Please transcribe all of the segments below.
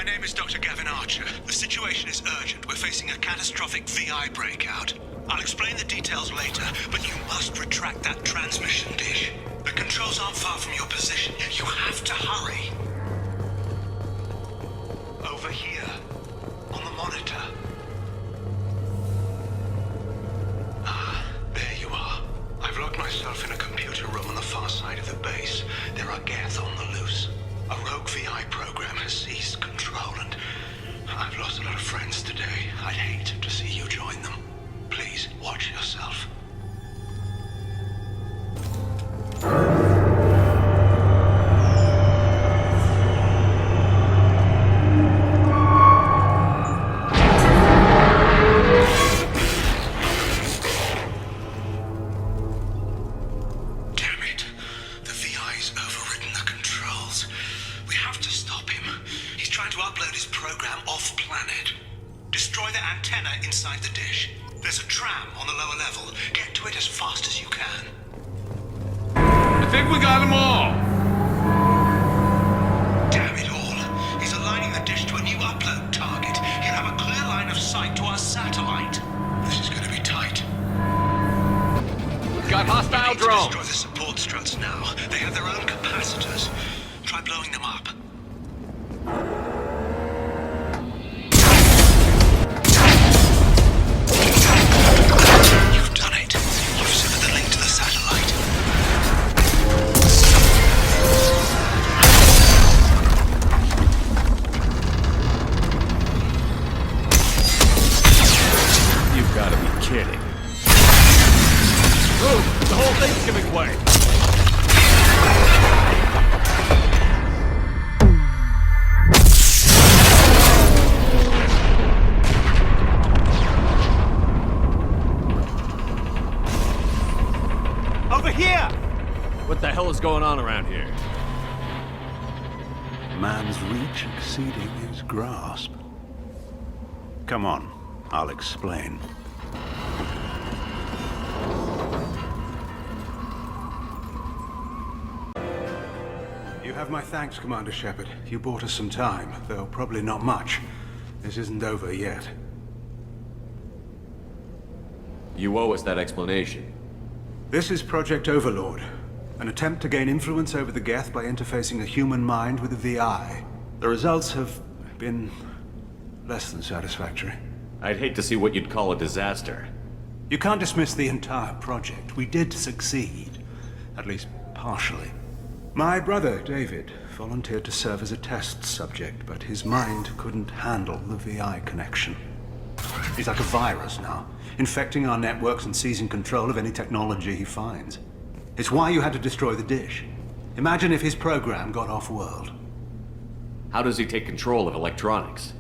My name is Dr. Gavin Archer. The situation is urgent. We're facing a catastrophic VI breakout. I'll explain the details later, but you must retract that transmission dish. The controls aren't far from your position. You have to hurry. Over here, on the monitor. Ah, there you are. I've locked myself in a computer room on the far side of the base. There are Geth on the loose. A rogue VI program has seized control, and I've lost a lot of friends today. I'd hate to see you join them. Please, watch yourself. Destroy the antenna inside the dish. There's a tram on the lower level. Get to it as fast as you can. I think we got them all. Damn it all. He's aligning the dish to a new upload target. He'll have a clear line of sight to our satellite. This is going to be tight. We've got hostile drones. Destroy the support struts now. They have their own capacitors. Try blowing them up. What the hell is going on around here? Man's reach exceeding his grasp. Come on, I'll explain. You have my thanks, Commander Shepard. You bought us some time, though probably not much. This isn't over yet. You owe us that explanation. This is Project Overlord. An attempt to gain influence over the Geth by interfacing a human mind with a VI. The results have been less than satisfactory. I'd hate to see what you'd call a disaster. You can't dismiss the entire project. We did succeed. At least partially. My brother, David, volunteered to serve as a test subject, but his mind couldn't handle the VI connection. He's like a virus now, infecting our networks and seizing control of any technology he finds. It's why you had to destroy the dish. Imagine if his program got off-world. How does he take control of electronics?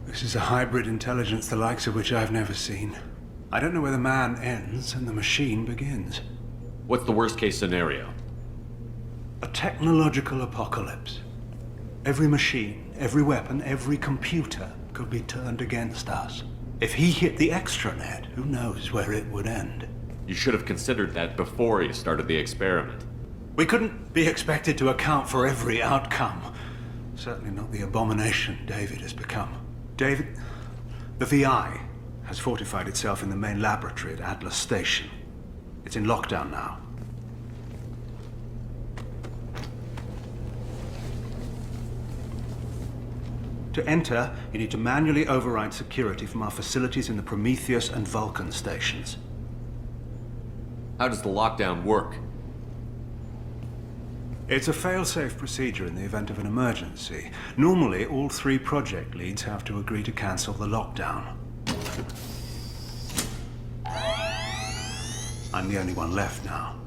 This is a hybrid intelligence the likes of which I've never seen. I don't know where the man ends and the machine begins. What's the worst-case scenario? A technological apocalypse. Every machine, every weapon, every computer could be turned against us. If he hit the extranet, who knows where it would end? You should have considered that before you started the experiment. We couldn't be expected to account for every outcome. Certainly not the abomination David has become. David, the VI has fortified itself in the main laboratory at Atlas Station. It's in lockdown now. To enter, you need to manually override security from our facilities in the Prometheus and Vulcan stations. How does the lockdown work? It's a fail-safe procedure in the event of an emergency. Normally, all 3 project leads have to agree to cancel the lockdown. I'm the only one left now.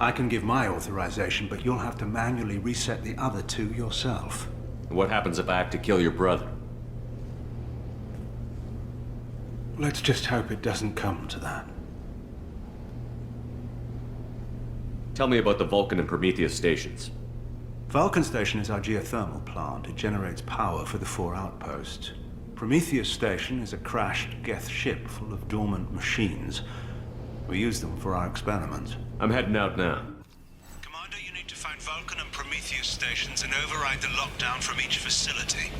I can give my authorization, but you'll have to manually reset the other 2 yourself. What happens if I have to kill your brother? Let's just hope it doesn't come to that. Tell me about the Vulcan and Prometheus stations. Vulcan Station is our geothermal plant. It generates power for the 4 outposts. Prometheus Station is a crashed Geth ship full of dormant machines. We use them for our experiments. I'm heading out now. Commander, you need need to find Vulcan and Prometheus stations and override the lockdown from each facility.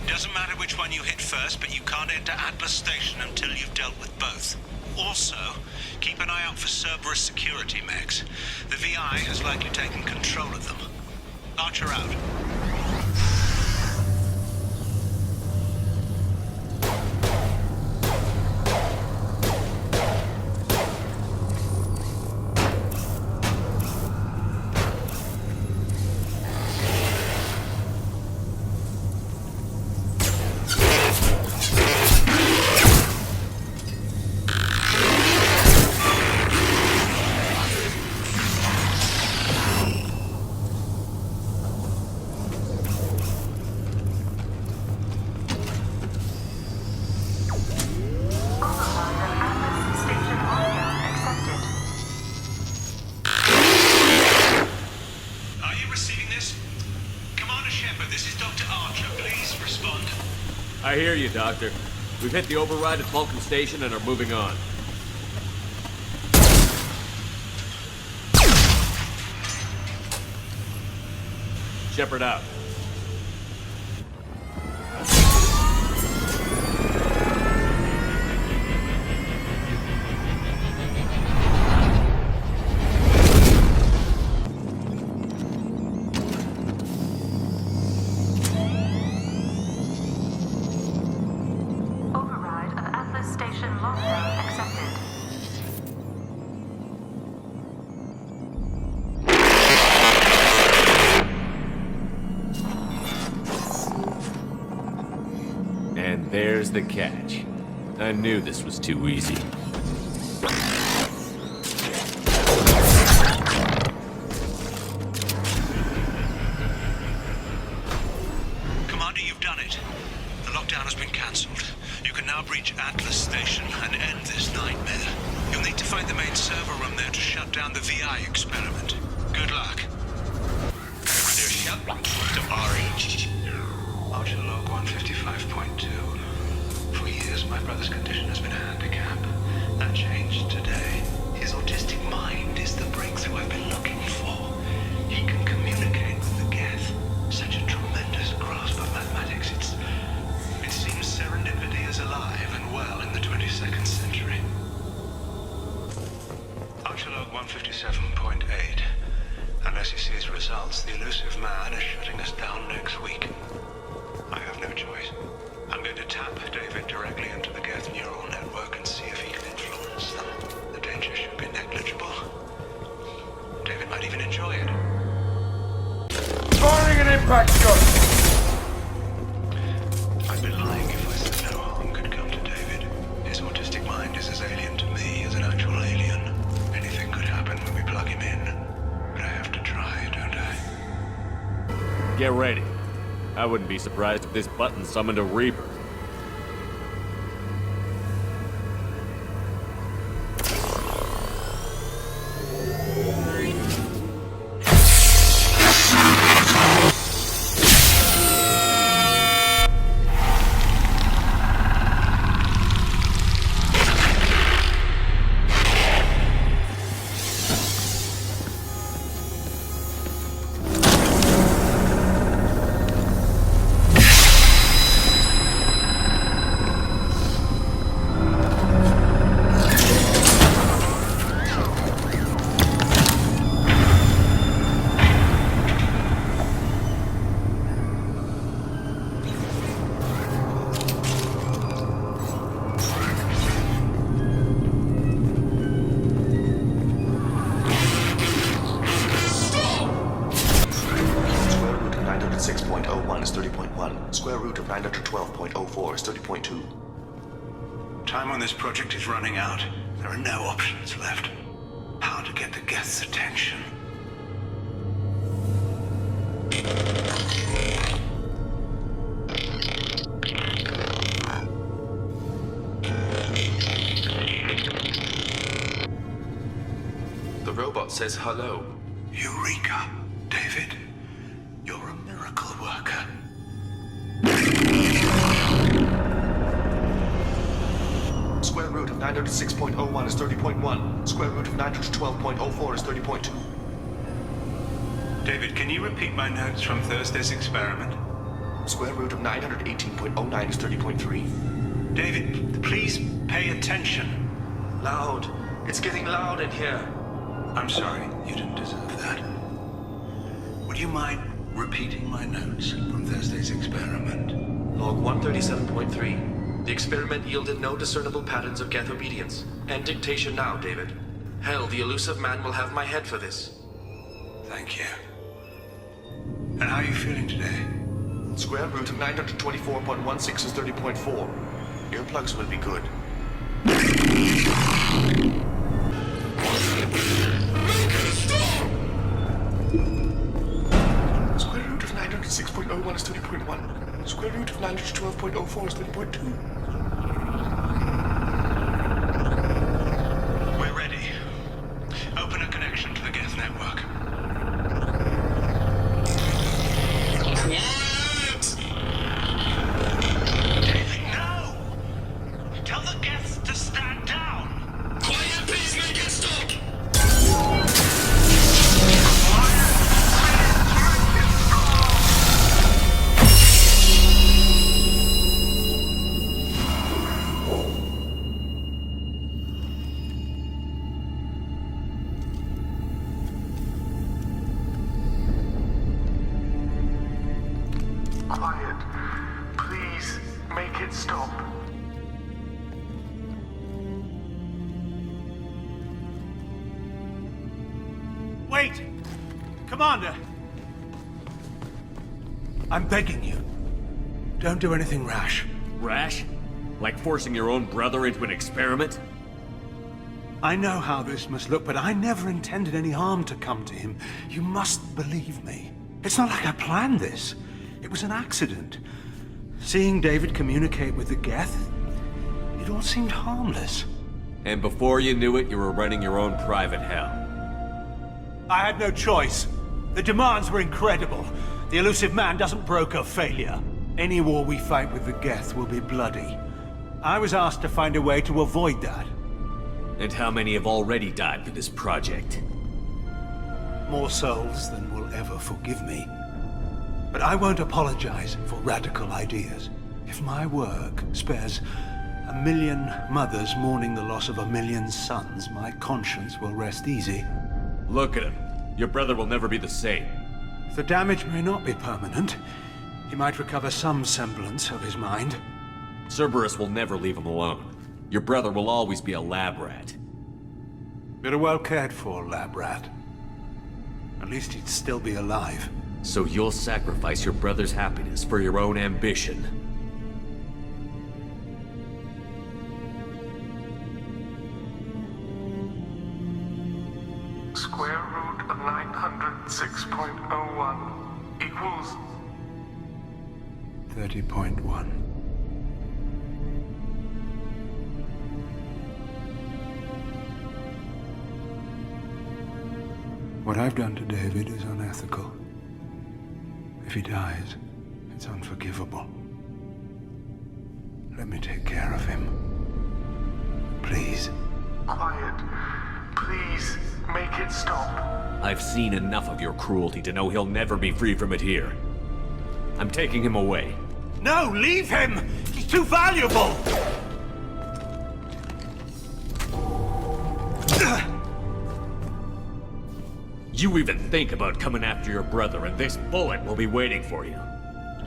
Doesn't matter which one you hit first, but you can't enter Atlas Station until you've dealt with both. Also, keep an eye out for Cerberus security mechs. The VI has likely taken control of them. Archer out. I hear you, Doctor. We've hit the override at Vulcan Station and are moving on. Shepard out. And there's the catch. I knew this was too easy. Commander, you've done it. The lockdown has been cancelled. You can now breach Atlas Station and end this nightmare. You'll need to find the main server room there to shut down the VI experiment. Good luck. They're shut to RH. Archer log 155.2. For years, my brother's condition has been a handicap. That changed today. His autistic mind is the breakthrough I've been looking for. He can communicate with the Geth. Such a tremendous grasp of mathematics. It seems serendipity is alive and well in the 22nd century. Archer log 157.8. Unless he sees results, the elusive man is shutting us down next week. I have no choice. I'm going to tap David directly into the Geth neural network and see if he can influence them. The danger should be negligible. David might even enjoy it. Firing an impact shot! I'd be lying if I said no harm could come to David. His autistic mind is as alien to me as an actual alien. Anything could happen when we plug him in. But I have to try, don't I? Get ready. I wouldn't be surprised if this button summoned a Reaper. Square root of 912.04 is 30.2. Time on this project is running out. There are no options left. How to get the Geth's attention? The robot says hello. Eureka, David. You're a miracle worker. Square root of 906.01 is 30.1. Square root of 912.04 is 30.2. David, can you repeat my notes from Thursday's experiment? Square root of 918.09 is 30.3. David, please pay attention. Loud. It's getting loud in here. I'm sorry, you didn't deserve that. Would you mind repeating my notes from Thursday's experiment? Log 137.3. The experiment yielded no discernible patterns of geth obedience. End dictation now, David. Hell, the elusive man will have my head for this. Thank you. And how are you feeling today? Square root of 924.16 is 30.4. Earplugs will be good. Square root of 906.01 is 30.1. Square root of 912.04 is 30.2. We're ready. Open a connection to the Geth network. David, no! Tell the Geths to stand down! Quiet, please make it stop! Quiet. Please make it stop. Wait! Commander! I'm begging you. Don't do anything rash. Rash? Like forcing your own brother into an experiment? I know how this must look, but I never intended any harm to come to him. You must believe me. It's not like I planned this. It was an accident. Seeing David communicate with the Geth, it all seemed harmless. And before you knew it, you were running your own private hell. I had no choice. The demands were incredible. The elusive man doesn't broker failure. Any war we fight with the Geth will be bloody. I was asked to find a way to avoid that. And how many have already died for this project? More souls than will ever forgive me. But I won't apologize for radical ideas. If my work spares 1 million mothers mourning the loss of 1 million sons, my conscience will rest easy. Look at him. Your brother will never be the same. The damage may not be permanent. He might recover some semblance of his mind. Cerberus will never leave him alone. Your brother will always be a lab rat. But a well cared for lab rat. At least he'd still be alive. So you'll sacrifice your brother's happiness for your own ambition. Square root of 906.01 equals 30.1. What I've done to David is unethical. If he dies, it's unforgivable. Let me take care of him. Please. quiet. Please make it stop. I've seen enough of your cruelty to know he'll never be free from it here. I'm taking him away. No, leave him! He's too valuable! You even think about coming after your brother, and this bullet will be waiting for you.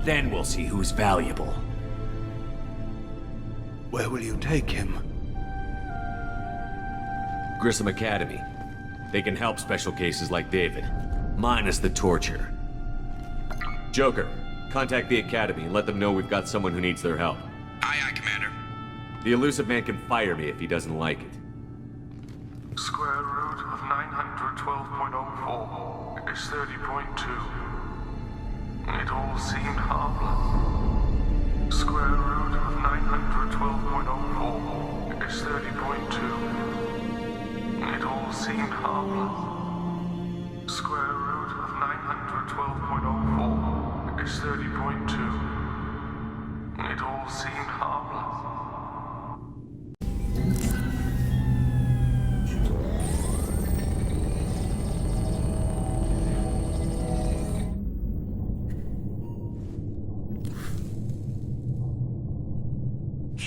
Then we'll see who's valuable. Where will you take him? Grissom Academy. They can help special cases like David. Minus the torture. Joker, contact the Academy and let them know we've got someone who needs their help. Aye, Commander. The elusive man can fire me if he doesn't like it. Square root of 912.04 is 30.2. It all seemed harmless. Square root of 912.04 is 30.2. It all seemed harmless. Square root of 912.04 is 30.2. It all seemed harmless.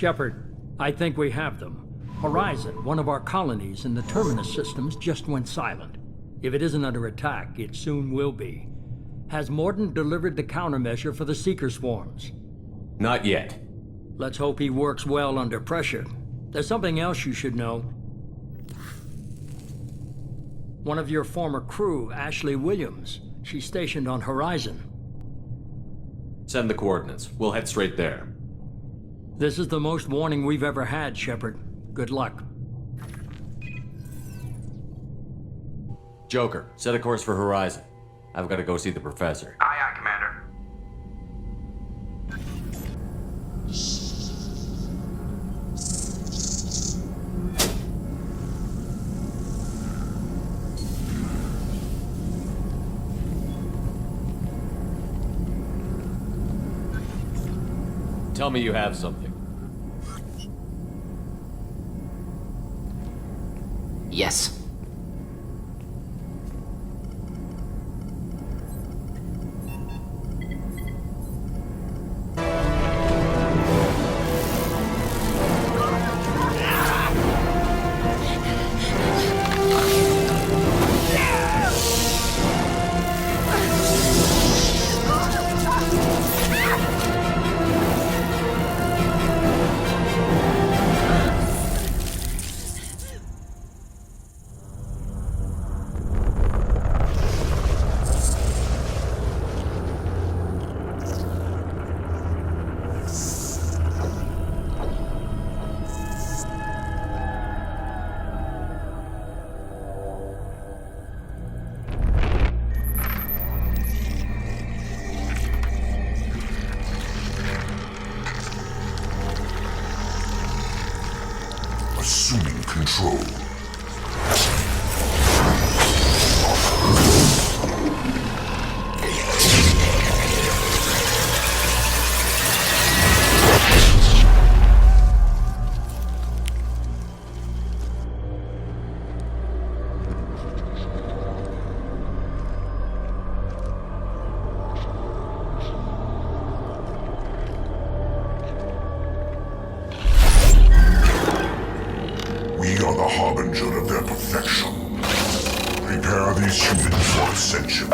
Shepard, I think we have them. Horizon, one of our colonies in the Terminus systems, just went silent. If it isn't under attack, it soon will be. Has Mordin delivered the countermeasure for the Seeker swarms? Not yet. Let's hope he works well under pressure. There's something else you should know. One of your former crew, Ashley Williams. She's stationed on Horizon. Send the coordinates. We'll head straight there. This is the most warning we've ever had, Shepard. Good luck. Joker, set a course for Horizon. I've got to go see the professor. Aye, aye, Commander. Tell me you have something. Yes. Assuming control. We are the harbinger of their perfection. Prepare these humans for ascension.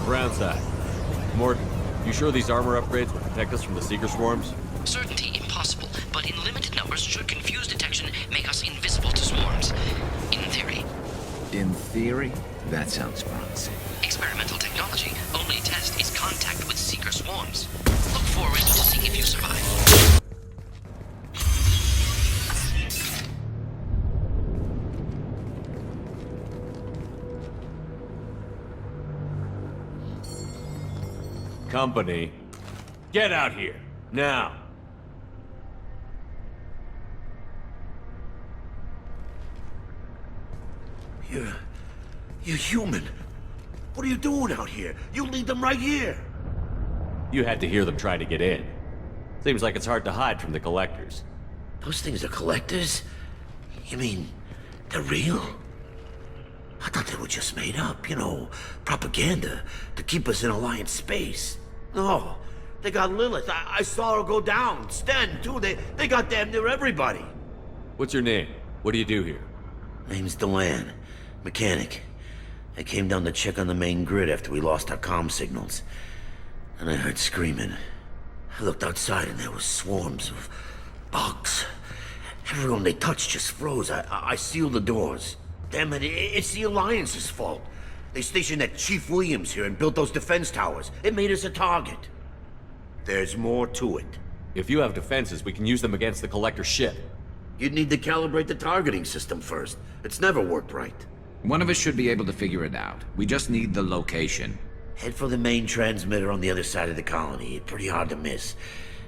Brownside. Morton, you sure these armor upgrades will protect us from the Seeker swarms? Certainty impossible, but in limited numbers should confuse detection make us invisible to swarms. In theory. In theory? That sounds promising. Experimental technology. Only test is contact with Seeker swarms. Look forward to seeing if you survive. Company, get out here, now! You're human. What are you doing out here? You lead them right here. You had to hear them try to get in. Seems like it's hard to hide from the collectors. Those things are collectors? You mean, they're real? I thought they were just made up, propaganda to keep us in Alliance space. No, they got Lilith. I saw her go down. Sten, too. They got damn near everybody. What's your name? What do you do here? Name's Delan. Mechanic. I came down to check on the main grid after we lost our comm signals. And I heard screaming. I looked outside and there was swarms of bugs. Everyone they touched just froze. I sealed the doors. Damn it, it's the Alliance's fault. They stationed that Chief Williams here and built those defense towers. It made us a target. There's more to it. If you have defenses, we can use them against the Collector ship. You'd need to calibrate the targeting system first. It's never worked right. One of us should be able to figure it out. We just need the location. Head for the main transmitter on the other side of the colony. Pretty hard to miss.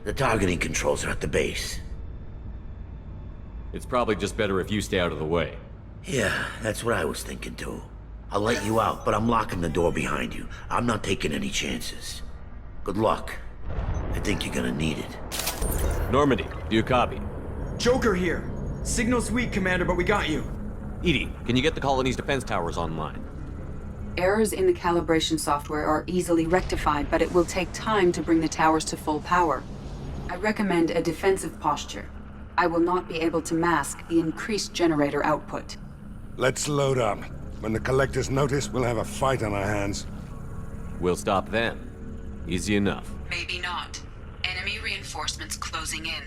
The targeting controls are at the base. It's probably just better if you stay out of the way. Yeah, that's what I was thinking too. I'll let you out, but I'm locking the door behind you. I'm not taking any chances. Good luck. I think you're gonna need it. Normandy, do you copy? Joker here. Signal's weak, Commander, but we got you. Edie, can you get the colony's defense towers online? Errors in the calibration software are easily rectified, but it will take time to bring the towers to full power. I recommend a defensive posture. I will not be able to mask the increased generator output. Let's load up. When the Collectors notice, we'll have a fight on our hands. We'll stop them. Easy enough. Maybe not. Enemy reinforcements closing in.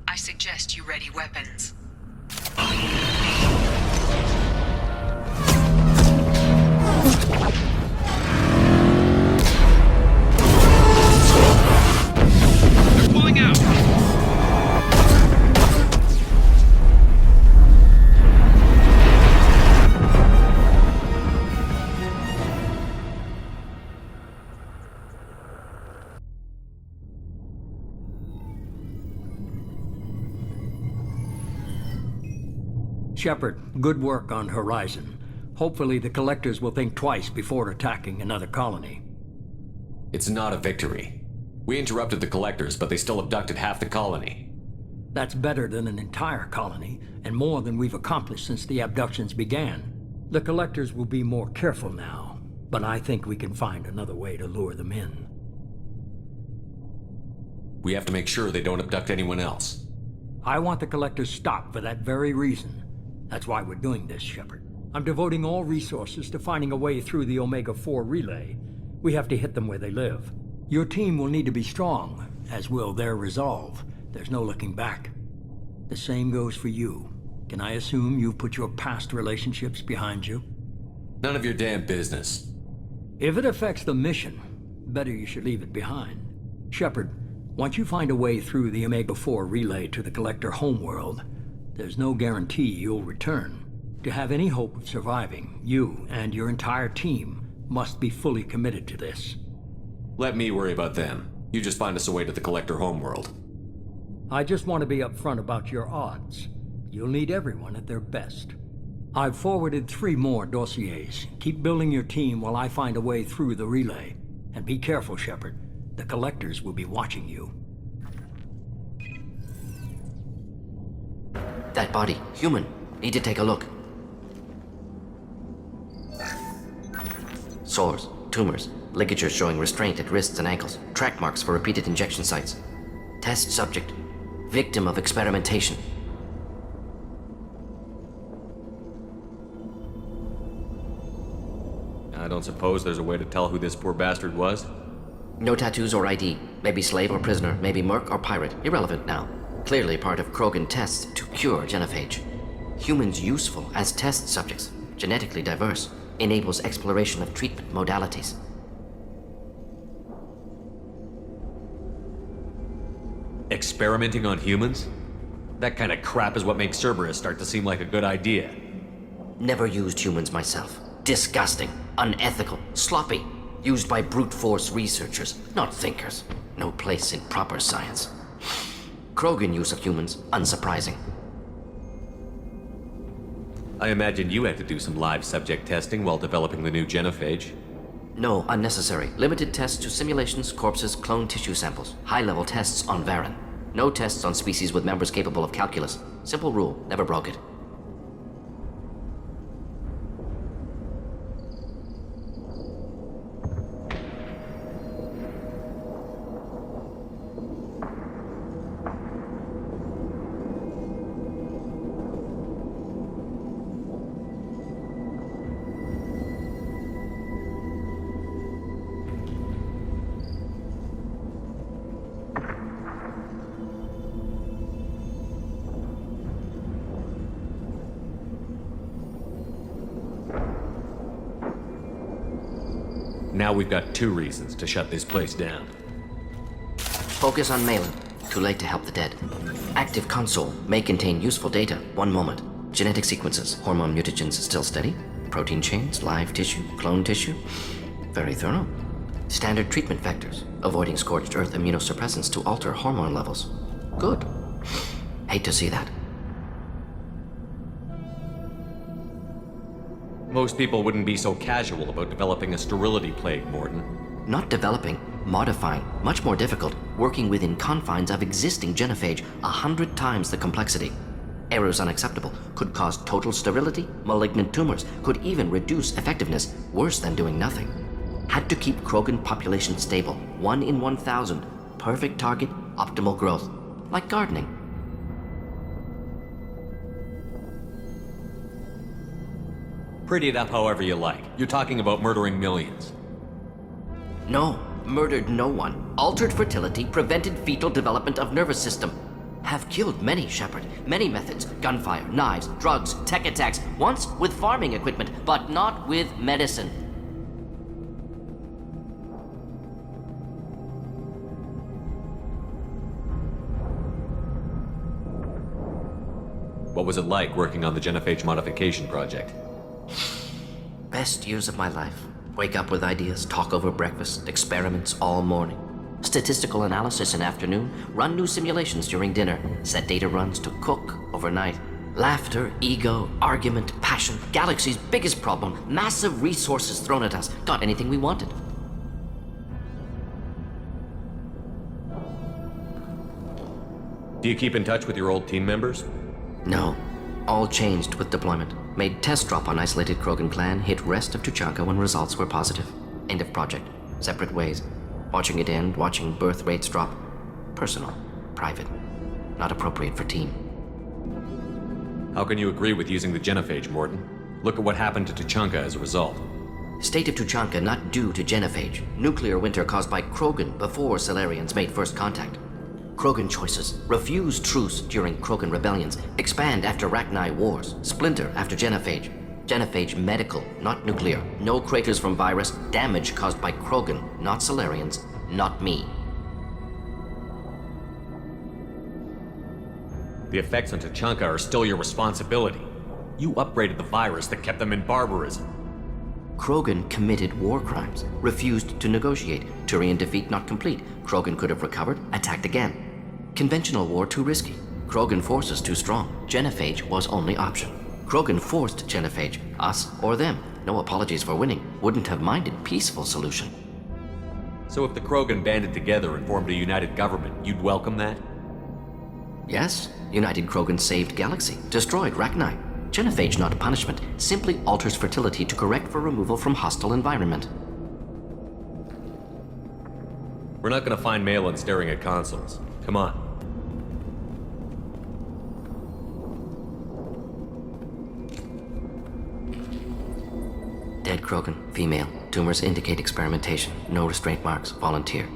I suggest you ready weapons. They're pulling out! Shepard, good work on Horizon. Hopefully the Collectors will think twice before attacking another colony. It's not a victory. We interrupted the Collectors, but they still abducted half the colony. That's better than an entire colony, and more than we've accomplished since the abductions began. The Collectors will be more careful now, but I think we can find another way to lure them in. We have to make sure they don't abduct anyone else. I want the Collectors stopped for that very reason. That's why we're doing this, Shepard. I'm devoting all resources to finding a way through the Omega-4 relay. We have to hit them where they live. Your team will need to be strong, as will their resolve. There's no looking back. The same goes for you. Can I assume you've put your past relationships behind you? None of your damn business. If it affects the mission, better you should leave it behind. Shepard, once you find a way through the Omega-4 relay to the Collector homeworld, there's no guarantee you'll return. To have any hope of surviving, you and your entire team must be fully committed to this. Let me worry about them. You just find us a way to the Collector homeworld. I just want to be upfront about your odds. You'll need everyone at their best. I've forwarded 3 more dossiers. Keep building your team while I find a way through the relay. And be careful, Shepard. The Collectors will be watching you. That body, human. Need to take a look. Sores, tumors, ligatures showing restraint at wrists and ankles, track marks for repeated injection sites. Test subject, victim of experimentation. I don't suppose there's a way to tell who this poor bastard was? No tattoos or ID. Maybe slave or prisoner, maybe merc or pirate. Irrelevant now. Clearly part of Krogan tests to cure genophage. Humans useful as test subjects, genetically diverse, enables exploration of treatment modalities. Experimenting on humans? That kind of crap is what makes Cerberus start to seem like a good idea. Never used humans myself. Disgusting, unethical, sloppy. Used by brute force researchers, not thinkers. No place in proper science. Krogan use of humans, unsurprising. I imagine you had to do some live subject testing while developing the new genophage. No, unnecessary. Limited tests to simulations, corpses, clone tissue samples. High-level tests on Varen. No tests on species with members capable of calculus. Simple rule, never broke it. Now we've got 2 reasons to shut this place down. Focus on Malin. Too late to help the dead. Active console may contain useful data. 1 moment. Genetic sequences. Hormone mutagens still steady. Protein chains, live tissue, clone tissue. Very thorough. Standard treatment vectors, avoiding scorched earth immunosuppressants to alter hormone levels. Good. Hate to see that. Most people wouldn't be so casual about developing a sterility plague, Morton. Not developing, modifying, much more difficult, working within confines of existing genophage, 100 times the complexity. Errors unacceptable, could cause total sterility, malignant tumors, could even reduce effectiveness, worse than doing nothing. Had to keep Krogan population stable, 1 in 1,000, perfect target, optimal growth, like gardening. Pretty it up however you like. You're talking about murdering millions. No, murdered no one. Altered fertility, prevented fetal development of nervous system. Have killed many, Shepard. Many methods. Gunfire, knives, drugs, tech attacks. Once with farming equipment, but not with medicine. What was it like working on the genophage modification project? Best years of my life. Wake up with ideas, talk over breakfast, experiments all morning. Statistical analysis in afternoon, run new simulations during dinner, set data runs to cook overnight. Laughter, ego, argument, passion, galaxy's biggest problem, massive resources thrown at us. Got anything we wanted. Do you keep in touch with your old team members? No. All changed with deployment. Made test drop on isolated Krogan clan, hit rest of Tuchanka when results were positive. End of project. Separate ways. Watching it end, watching birth rates drop. Personal. Private. Not appropriate for team. How can you agree with using the genophage, Morton? Look at what happened to Tuchanka as a result. State of Tuchanka not due to genophage. Nuclear winter caused by Krogan before Salarians made first contact. Krogan choices. Refuse truce during Krogan rebellions. Expand after Rachni wars. Splinter after genophage. Genophage medical, not nuclear. No craters from virus. Damage caused by Krogan, not Salarians, not me. The effects on Tuchanka are still your responsibility. You upgraded the virus that kept them in barbarism. Krogan committed war crimes. Refused to negotiate. Turian defeat not complete. Krogan could have recovered, attacked again. Conventional war too risky. Krogan forces too strong. Genophage was only option. Krogan forced genophage, us or them. No apologies for winning. Wouldn't have minded peaceful solution. So if the Krogan banded together and formed a united government, you'd welcome that? Yes. United Krogan saved Galaxy. Destroyed Rachni. Genophage not punishment. Simply alters fertility to correct for removal from hostile environment. We're not gonna find Malin staring at consoles. Come on. Dead Krogan, female. Tumors indicate experimentation. No restraint marks. Volunteer.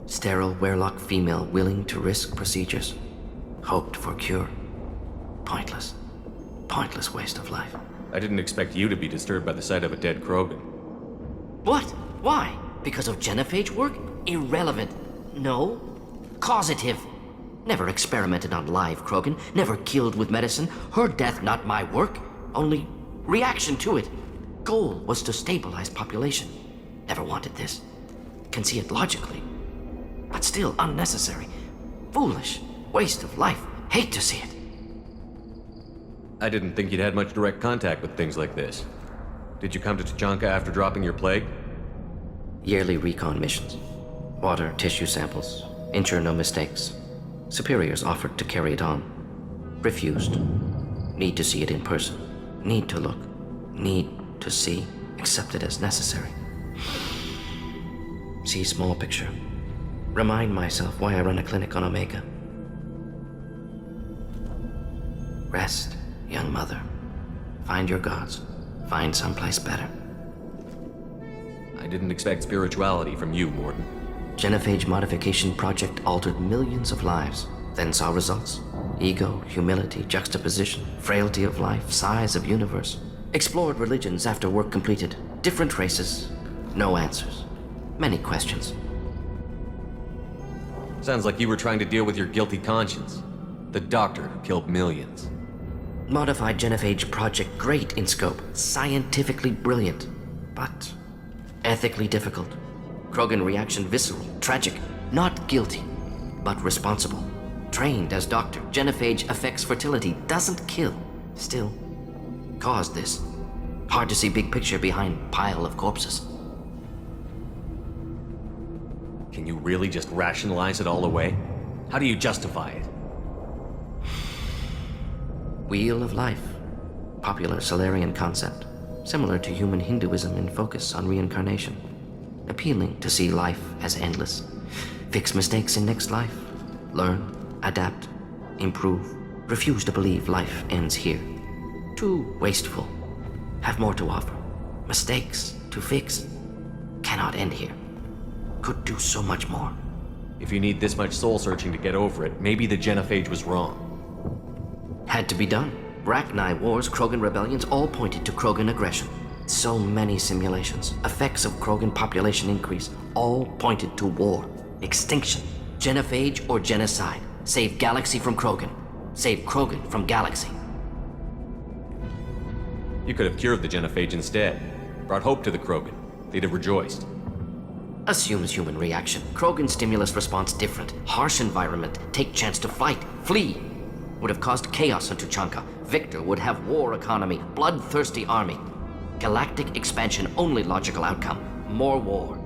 Sterile Werelock female willing to risk procedures. Hoped for cure. Pointless. Pointless waste of life. I didn't expect you to be disturbed by the sight of a dead Krogan. What? Why? Because of genophage work? Irrelevant. No. Causative. Never experimented on live Krogan. Never killed with medicine. Her death not my work. Only reaction to it. Goal was to stabilize population. Never wanted this. Can see it logically. But still unnecessary. Foolish. Waste of life. Hate to see it. I didn't think you'd had much direct contact with things like this. Did you come to Tuchanka after dropping your plague? Yearly recon missions. Water, tissue samples. Ensure no mistakes. Superiors offered to carry it on. Refused. Need to see it in person. Need to look. Need to see. Accept it as necessary. See small picture. Remind myself why I run a clinic on Omega. Rest, young mother. Find your gods. Find someplace better. I didn't expect spirituality from you, Morton. Genophage modification project altered millions of lives, then saw results. Ego, humility, juxtaposition, frailty of life, size of universe. Explored religions after work completed. Different races. No answers. Many questions. Sounds like you were trying to deal with your guilty conscience. The doctor who killed millions. Modified genophage project great in scope, scientifically brilliant, but ethically difficult. Krogan reaction visceral, tragic, not guilty, but responsible. Trained as doctor, genophage affects fertility, doesn't kill, still caused this. Hard to see big picture behind pile of corpses. Can you really just rationalize it all away? How do you justify it? Wheel of life. Popular Solarian concept. Similar to human Hinduism in focus on reincarnation. Appealing to see life as endless. Fix mistakes in next life. Learn, adapt, improve. Refuse to believe life ends here. Too wasteful. Have more to offer. Mistakes to fix. Cannot end here. Could do so much more. If you need this much soul searching to get over it, maybe the genophage was wrong. Had to be done. Rachni wars, Krogan rebellions, all pointed to Krogan aggression. So many simulations, effects of Krogan population increase, all pointed to war, extinction, genophage or genocide. Save galaxy from Krogan. Save Krogan from galaxy. You could have cured the genophage instead. Brought hope to the Krogan. They'd have rejoiced. Assumes human reaction. Krogan stimulus response different. Harsh environment. Take chance to fight. Flee. Would have caused chaos on Tuchanka. Victor would have war economy. Bloodthirsty army. Galactic expansion only logical outcome. More war.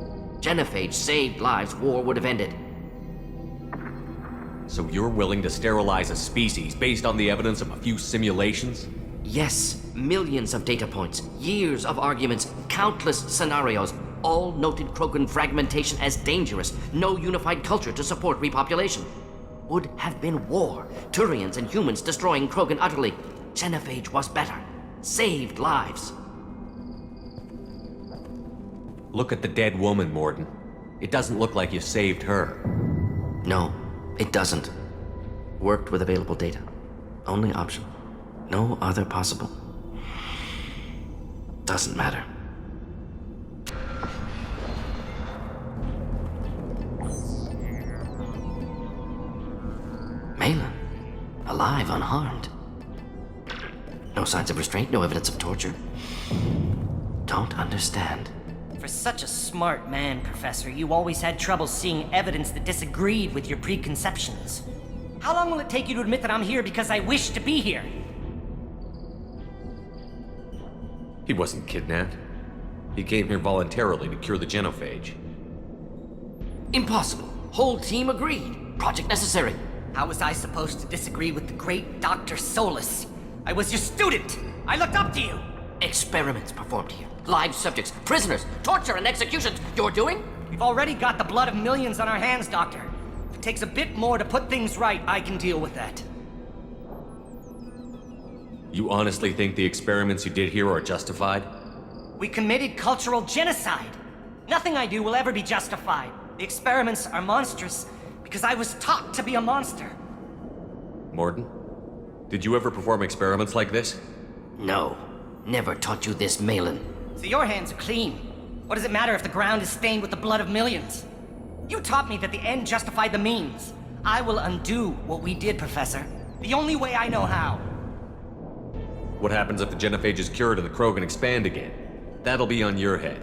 Genophage saved lives. War would have ended. So you're willing to sterilize a species based on the evidence of a few simulations? Yes. Millions of data points. Years of arguments. Countless scenarios. All noted Krogan fragmentation as dangerous. No unified culture to support repopulation. Would have been war. Turians and humans destroying Krogan utterly. Genophage was better. Saved lives. Look at the dead woman, Morden. It doesn't look like you saved her. No, it doesn't. Worked with available data. Only option. No other possible. Doesn't matter. Malin, alive, unharmed. No signs of restraint, no evidence of torture. Don't understand. For such a smart man, Professor, you always had trouble seeing evidence that disagreed with your preconceptions. How long will it take you to admit that I'm here because I wish to be here? He wasn't kidnapped. He came here voluntarily to cure the genophage. Impossible. Whole team agreed. Project necessary. How was I supposed to disagree with the great Dr. Solus? I was your student! I looked up to you! Experiments performed here. Live subjects, prisoners, torture and executions. You're doing? We've already got the blood of millions on our hands, Doctor. If it takes a bit more to put things right, I can deal with that. You honestly think the experiments you did here are justified? We committed cultural genocide. Nothing I do will ever be justified. The experiments are monstrous because I was taught to be a monster. Morden, did you ever perform experiments like this? No. Never taught you this, Malin. So your hands are clean. What does it matter if the ground is stained with the blood of millions? You taught me that the end justified the means. I will undo what we did, Professor. The only way I know how. What happens if the genophage is cured and the Krogan expand again? That'll be on your head.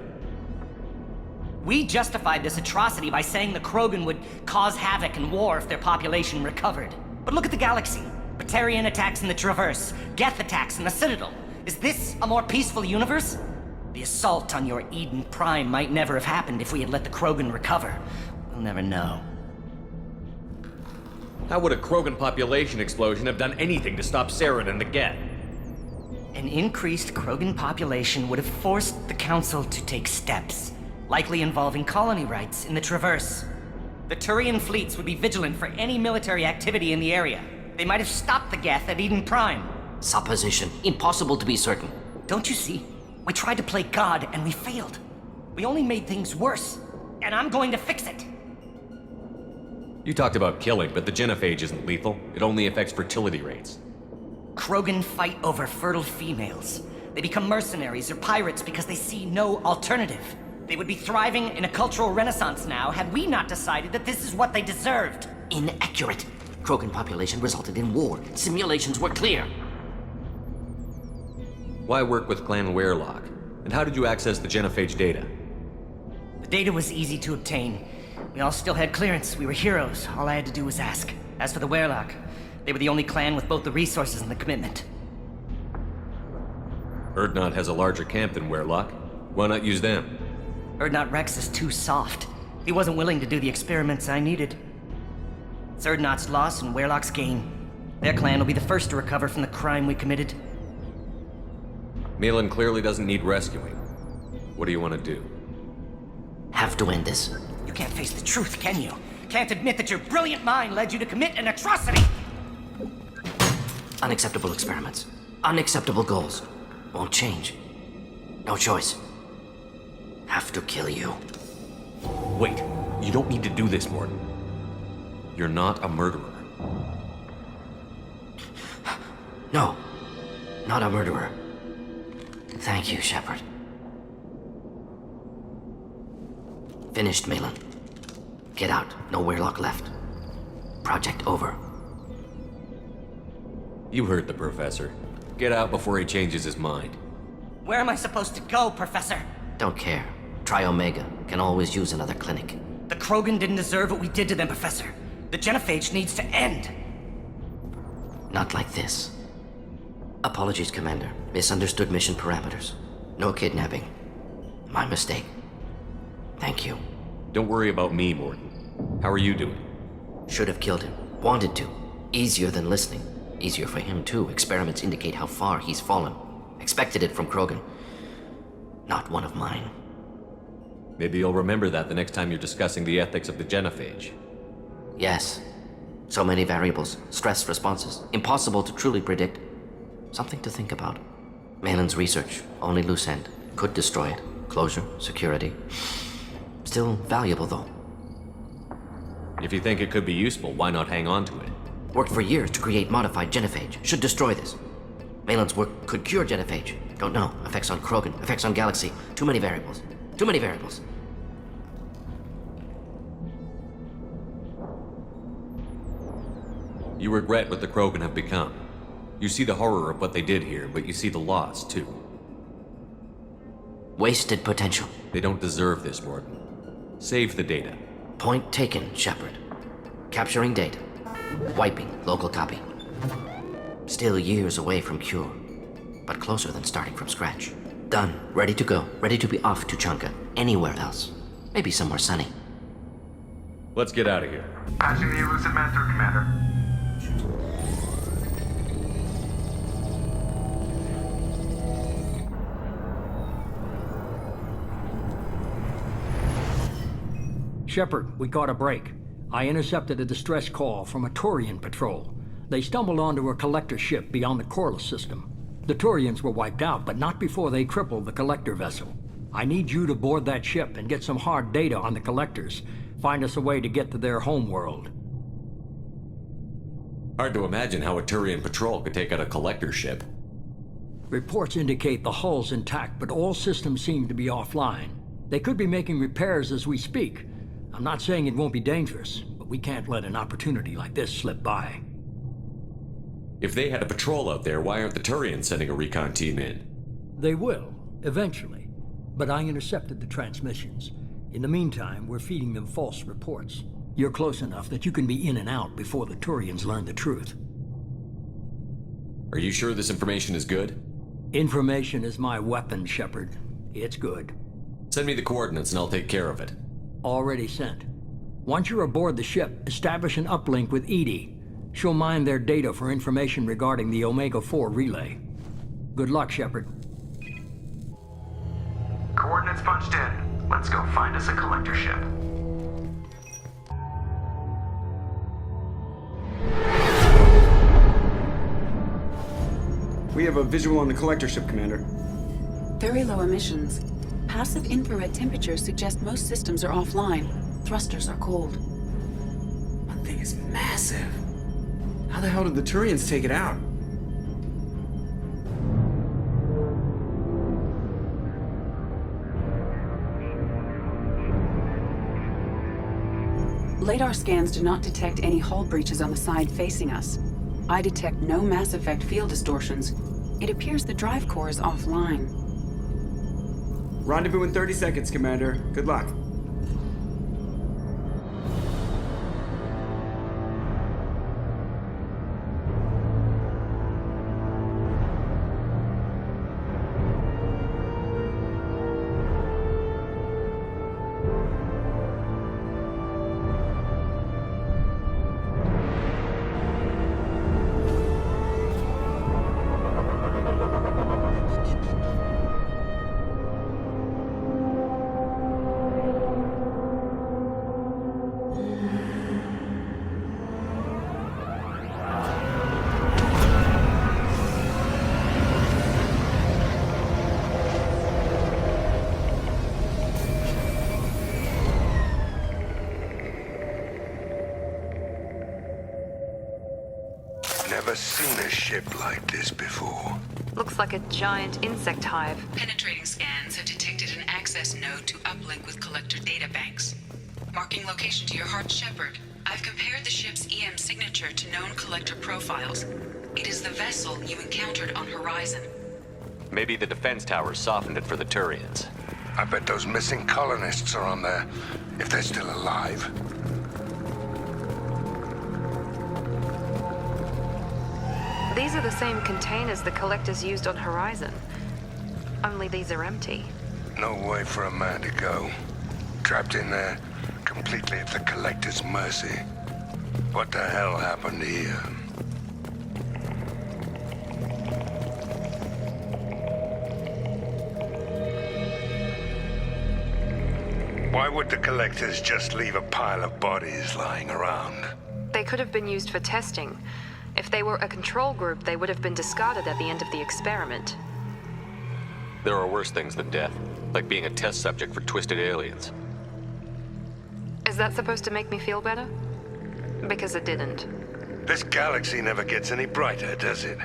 We justified this atrocity by saying the Krogan would cause havoc and war if their population recovered. But look at the galaxy. Batarian attacks in the Traverse, Geth attacks in the Citadel. Is this a more peaceful universe? The assault on your Eden Prime might never have happened if we had let the Krogan recover. We'll never know. How would a Krogan population explosion have done anything to stop Saren and the Geth? An increased Krogan population would have forced the Council to take steps, likely involving colony rights in the Traverse. The Turian fleets would be vigilant for any military activity in the area. They might have stopped the Geth at Eden Prime. Supposition. Impossible to be certain. Don't you see? We tried to play God and we failed. We only made things worse. And I'm going to fix it. You talked about killing, but the genophage isn't lethal. It only affects fertility rates. Krogan fight over fertile females. They become mercenaries or pirates because they see no alternative. They would be thriving in a cultural renaissance now had we not decided that this is what they deserved. Inaccurate. Krogan population resulted in war. Simulations were clear. Why work with Clan Werelock? And how did you access the genophage data? The data was easy to obtain. We all still had clearance. We were heroes. All I had to do was ask. As for the Werelock, they were the only clan with both the resources and the commitment. Urdnot has a larger camp than Werelock. Why not use them? Urdnot Rex is too soft. He wasn't willing to do the experiments I needed. It's Urdnot's loss and Werelock's gain. Their clan will be the first to recover from the crime we committed. Malin clearly doesn't need rescuing. What do you want to do? Have to end this. You can't face the truth, can you? Can't admit that your brilliant mind led you to commit an atrocity! Unacceptable experiments. Unacceptable goals. Won't change. No choice. Have to kill you. Wait, you don't need to do this, Morton. You're not a murderer. No. Not a murderer. Thank you, Shepard. Finished, Malin. Get out. No Werelock left. Project over. You heard the professor. Get out before he changes his mind. Where am I supposed to go, Professor? Don't care. Try Omega. Can always use another clinic. The Krogan didn't deserve what we did to them, Professor. The genophage needs to end. Not like this. Apologies, Commander. Misunderstood mission parameters. No kidnapping. My mistake. Thank you. Don't worry about me, Morton. How are you doing? Should have killed him. Wanted to. Easier than listening. Easier for him, too. Experiments indicate how far he's fallen. Expected it from Krogan. Not one of mine. Maybe you'll remember that the next time you're discussing the ethics of the genophage. Yes. So many variables. Stress responses. Impossible to truly predict. Something to think about. Malin's research. Only loose end. Could destroy it. Closure. Security. Still valuable, though. If you think it could be useful, why not hang on to it? Worked for years to create modified genophage. Should destroy this. Malin's work could cure genophage. Don't know. Effects on Krogan. Effects on Galaxy. Too many variables. Too many variables. You regret what the Krogan have become. You see the horror of what they did here, but you see the loss, too. Wasted potential. They don't deserve this, Morton. Save the data. Point taken, Shepard. Capturing data. Wiping local copy. Still years away from cure, but closer than starting from scratch. Done. Ready to go. Ready to be off to Chanka. Anywhere else. Maybe somewhere sunny. Let's get out of here. Patching the elusive man through, Commander. Shepard, we caught a break. I intercepted a distress call from a Turian patrol. They stumbled onto a collector ship beyond the Corliss system. The Turians were wiped out, but not before they crippled the collector vessel. I need you to board that ship and get some hard data on the collectors. Find us a way to get to their homeworld. Hard to imagine how a Turian patrol could take out a collector ship. Reports indicate the hull's intact, but all systems seem to be offline. They could be making repairs as we speak. I'm not saying it won't be dangerous, but we can't let an opportunity like this slip by. If they had a patrol out there, why aren't the Turians sending a recon team in? They will, eventually. But I intercepted the transmissions. In the meantime, we're feeding them false reports. You're close enough that you can be in and out before the Turians learn the truth. Are you sure this information is good? Information is my weapon, Shepard. It's good. Send me the coordinates and I'll take care of it. Already sent. Once you're aboard the ship, establish an uplink with Edie. She'll mine their data for information regarding the Omega-4 relay. Good luck, Shepard. Coordinates punched in. Let's go find us a collector ship. We have a visual on the collector ship, Commander. Very low emissions. Passive infrared temperatures suggest most systems are offline. Thrusters are cold. That thing is massive. How the hell did the Turians take it out? Radar scans do not detect any hull breaches on the side facing us. I detect no Mass Effect field distortions. It appears the drive core is offline. Rendezvous in 30 seconds, Commander. Good luck. Never seen a ship like this before. Looks like a giant insect hive. Penetrating scans have detected an access node to uplink with collector databanks. Marking location to your heart, Shepard. I've compared the ship's EM signature to known collector profiles. It is the vessel you encountered on Horizon. Maybe the defense towers softened it for the Turians. I bet those missing colonists are on there, if they're still alive. These are the same containers the collectors used on Horizon. Only these are empty. No way for a man to go. Trapped in there, completely at the Collector's mercy. What the hell happened here? Why would the Collectors just leave a pile of bodies lying around? They could have been used for testing. If they were a control group, they would have been discarded at the end of the experiment. There are worse things than death, like being a test subject for twisted aliens. Is that supposed to make me feel better? Because it didn't. This galaxy never gets any brighter, does it?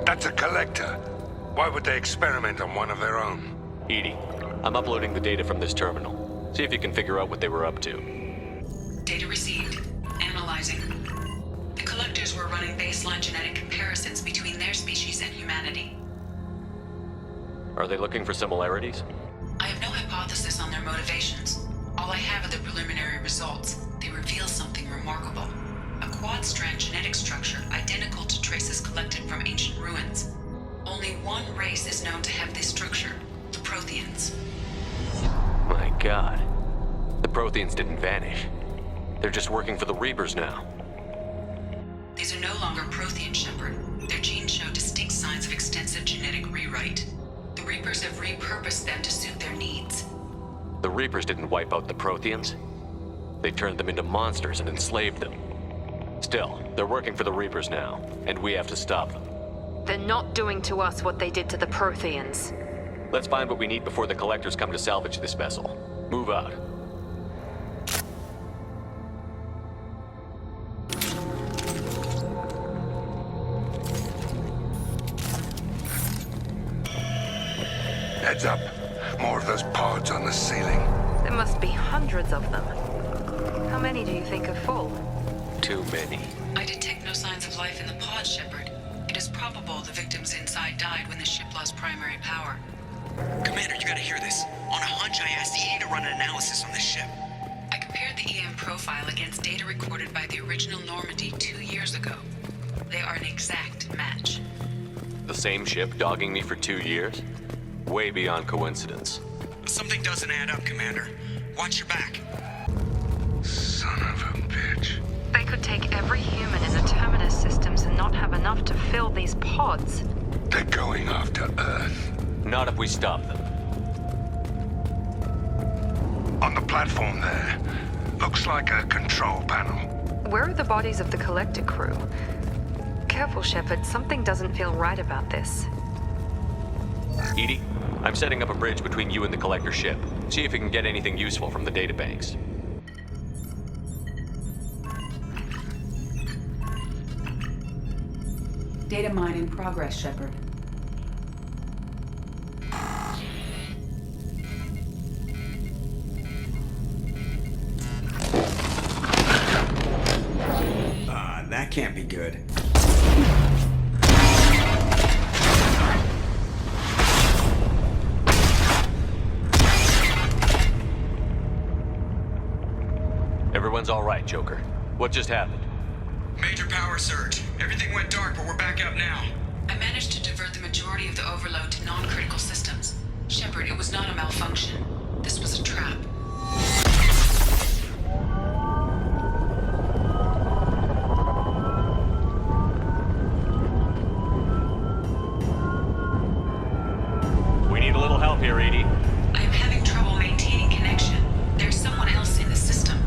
That's a Collector. Why would they experiment on one of their own? Edie, I'm uploading the data from this terminal. See if you can figure out what they were up to. Data received. Analyzing. The collectors were running baseline genetic comparisons between their species and humanity. Are they looking for similarities? I have no hypothesis on their motivations. All I have are the preliminary results. They reveal something remarkable. A quad-strand genetic structure identical to traces collected from ancient ruins. Only one race is known to have this structure. The Protheans. My God. The Protheans didn't vanish. They're just working for the Reapers now. These are no longer Prothean, Shepard. Their genes show distinct signs of extensive genetic rewrite. The Reapers have repurposed them to suit their needs. The Reapers didn't wipe out the Protheans. They turned them into monsters and enslaved them. Still, they're working for the Reapers now, and we have to stop them. They're not doing to us what they did to the Protheans. Let's find what we need before the Collectors come to salvage this vessel. Move out. Heads up. More of those pods on the ceiling. There must be hundreds of them. How many do you think are full? Too many. I detect no signs of life in the pod, Shepard. It is probable the victims inside died when the ship lost primary power. Commander, you gotta hear this. On a hunch, I asked Edie to run an analysis on this ship. I compared the EM profile against data recorded by the original Normandy 2 years ago. They are an exact match. The same ship dogging me for 2 years? Way beyond coincidence. Something doesn't add up, Commander. Watch your back. Son of a bitch. They could take every human in the Terminus systems and not have enough to fill these pods. They're going after Earth. Not if we stop them. On the platform there. Looks like a control panel. Where are the bodies of the Collector crew? Careful, Shepard. Something doesn't feel right about this. Edie, I'm setting up a bridge between you and the Collector ship. See if you can get anything useful from the databanks. Data mine in progress, Shepard. can't be good. Everyone's all right, Joker. What just happened? Major power surge. Everything went dark, but we're back up now. I managed to divert the majority of the overload to non-critical systems. Shepard, it was not a malfunction. This was a trap. We need a little help here, Edie. I am having trouble maintaining connection. There's someone else in the system.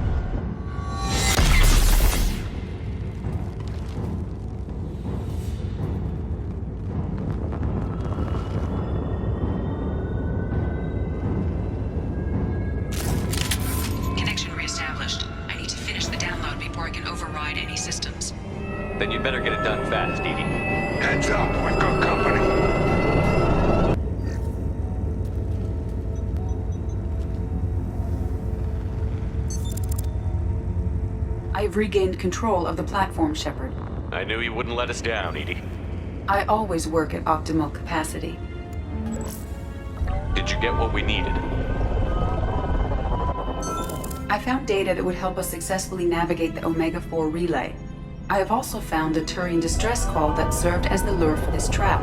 Connection reestablished. I need to finish the download before I can override any systems. Then you'd better get it done fast, Edie. Heads up, we've got company. I've regained control of the platform, Shepard. I knew you wouldn't let us down, Edie. I always work at optimal capacity. Did you get what we needed? I found data that would help us successfully navigate the Omega-4 relay. I have also found a Turian distress call that served as the lure for this trap.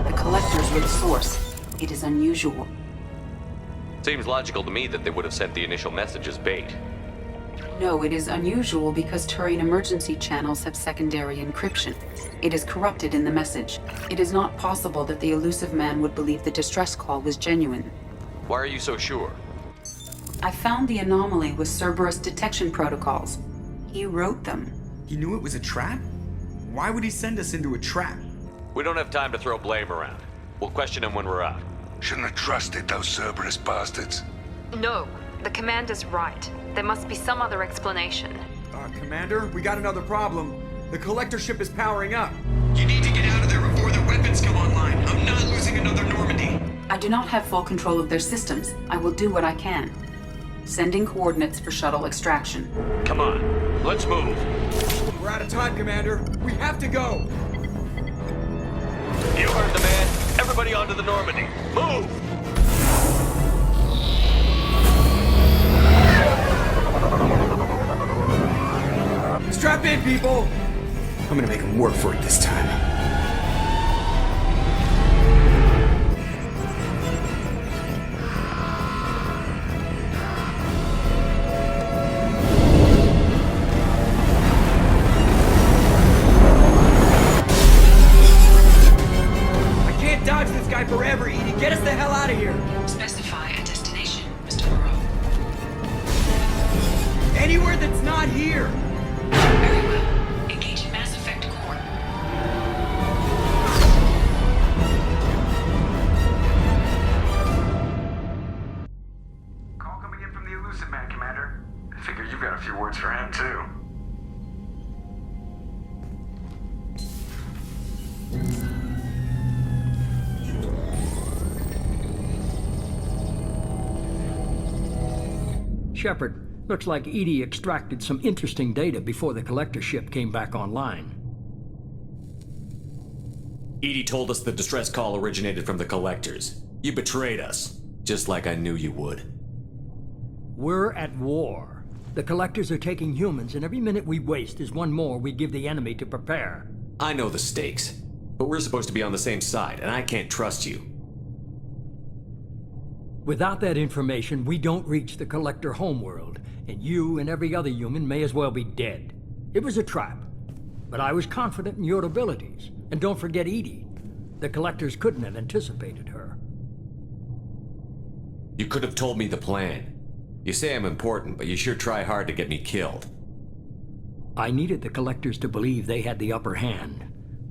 The collectors were the source. It is unusual. Seems logical to me that they would have sent the initial message as bait. No, it is unusual because Turian emergency channels have secondary encryption. It is corrupted in the message. It is not possible that the elusive man would believe the distress call was genuine. Why are you so sure? I found the anomaly with Cerberus detection protocols. He wrote them. He knew it was a trap? Why would he send us into a trap? We don't have time to throw blame around. We'll question him when we're out. Shouldn't have trusted those Cerberus bastards. No, the commander's right. There must be some other explanation. Commander, we got another problem. The collector ship is powering up. You need to get out of there before their weapons come online. I'm not losing another Normandy. I do not have full control of their systems. I will do what I can. Sending coordinates for shuttle extraction. Come on, let's move. We're out of time, Commander. We have to go. You heard the man. Everybody onto the Normandy. Move! Strap in, people! I'm gonna make them work for it this time. I can't dodge this guy forever, Edie. Get us the hell out of here! Specify a destination, Mr. Moreau. Anywhere that's not here! Very well. Engage Mass Effect core. Call coming in from the Elusive Man, Commander. I figure you've got a few words for him, too. Shepard, looks like Edie extracted some interesting data before the collector ship came back online. Edie told us the distress call originated from the collectors. You betrayed us, just like I knew you would. We're at war. The collectors are taking humans, and every minute we waste is one more we give the enemy to prepare. I know the stakes, but we're supposed to be on the same side, and I can't trust you. Without that information, we don't reach the collector homeworld, and you and every other human may as well be dead. It was a trap, but I was confident in your abilities. And don't forget Edie. The collectors couldn't have anticipated her. You could have told me the plan. You say I'm important, but you sure try hard to get me killed. I needed the collectors to believe they had the upper hand.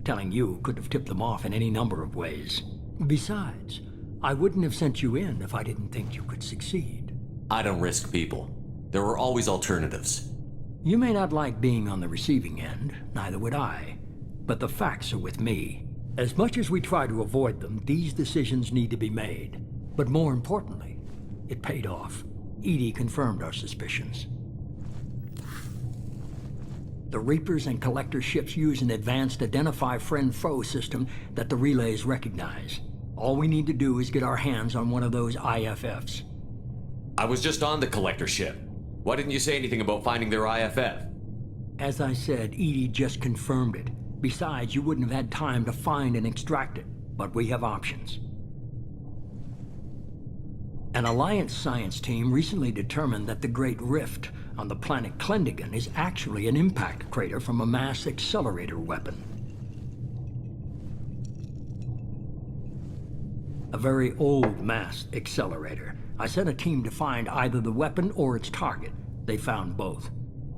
Telling you could have tipped them off in any number of ways. Besides, I wouldn't have sent you in if I didn't think you could succeed. I don't risk people. There are always alternatives. You may not like being on the receiving end, neither would I. But the facts are with me. As much as we try to avoid them, these decisions need to be made. But more importantly, it paid off. Edie confirmed our suspicions. The Reapers and Collector ships use an advanced Identify Friend-Foe system that the relays recognize. All we need to do is get our hands on one of those IFFs. I was just on the Collector ship. Why didn't you say anything about finding their IFF? As I said, Edie just confirmed it. Besides, you wouldn't have had time to find and extract it. But we have options. An Alliance science team recently determined that the Great Rift on the planet Klendigan is actually an impact crater from a mass accelerator weapon. A very old mass accelerator. I sent a team to find either the weapon or its target. They found both.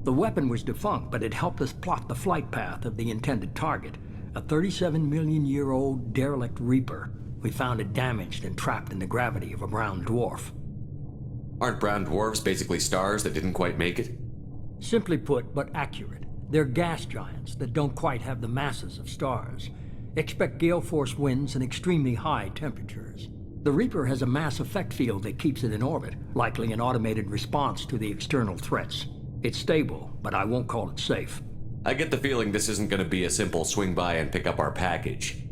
The weapon was defunct, but it helped us plot the flight path of the intended target, a 37-million-year-old derelict Reaper. We found it damaged and trapped in the gravity of a brown dwarf. Aren't brown dwarfs basically stars that didn't quite make it? Simply put, but accurate. They're gas giants that don't quite have the masses of stars. Expect gale force winds and extremely high temperatures. The Reaper has a mass effect field that keeps it in orbit, likely an automated response to the external threats. It's stable, but I won't call it safe. I get the feeling this isn't going to be a simple swing by and pick up our package.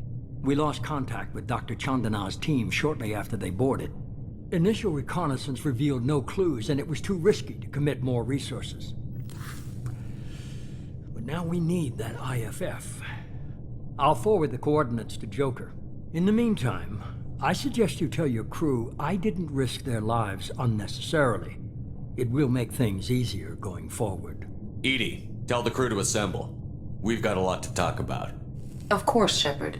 We lost contact with Dr. Chandana's team shortly after they boarded. Initial reconnaissance revealed no clues, and it was too risky to commit more resources. But now we need that IFF. I'll forward the coordinates to Joker. In the meantime, I suggest you tell your crew I didn't risk their lives unnecessarily. It will make things easier going forward. Edie, tell the crew to assemble. We've got a lot to talk about. Of course, Shepard.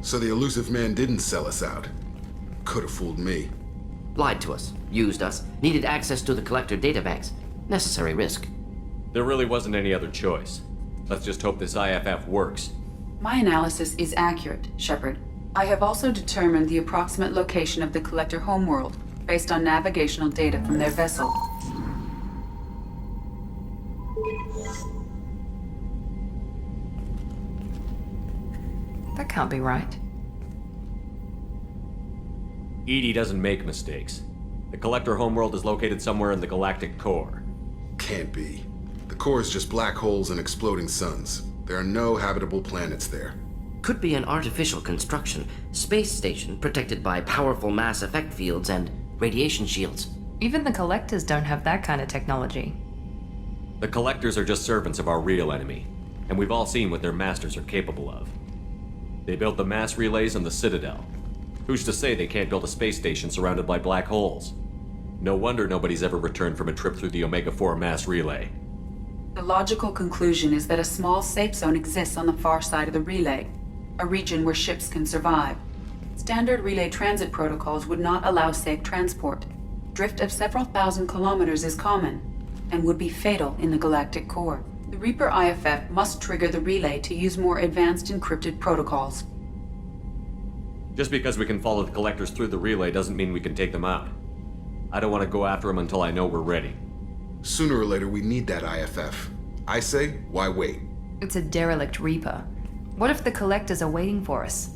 So the elusive man didn't sell us out. Could have fooled me. Lied to us, used us, needed access to the Collector databanks. Necessary risk. There really wasn't any other choice. Let's just hope this IFF works. My analysis is accurate, Shepard. I have also determined the approximate location of the Collector homeworld based on navigational data from their vessel. That can't be right. Edie doesn't make mistakes. The Collector homeworld is located somewhere in the galactic core. Can't be. The core is just black holes and exploding suns. There are no habitable planets there. Could be an artificial construction, space station protected by powerful mass effect fields and radiation shields. Even the Collectors don't have that kind of technology. The Collectors are just servants of our real enemy, and we've all seen what their masters are capable of. They built the mass relays on the Citadel. Who's to say they can't build a space station surrounded by black holes? No wonder nobody's ever returned from a trip through the Omega-4 mass relay. The logical conclusion is that a small safe zone exists on the far side of the relay, a region where ships can survive. Standard relay transit protocols would not allow safe transport. Drift of several thousand kilometers is common, and would be fatal in the galactic core. The Reaper IFF must trigger the relay to use more advanced encrypted protocols. Just because we can follow the Collectors through the relay doesn't mean we can take them out. I don't want to go after them until I know we're ready. Sooner or later, we need that IFF. I say, why wait? It's a derelict Reaper. What if the Collectors are waiting for us?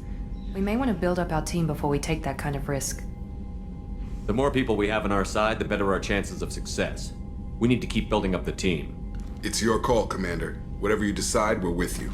We may want to build up our team before we take that kind of risk. The more people we have on our side, the better our chances of success. We need to keep building up the team. It's your call, Commander. Whatever you decide, we're with you.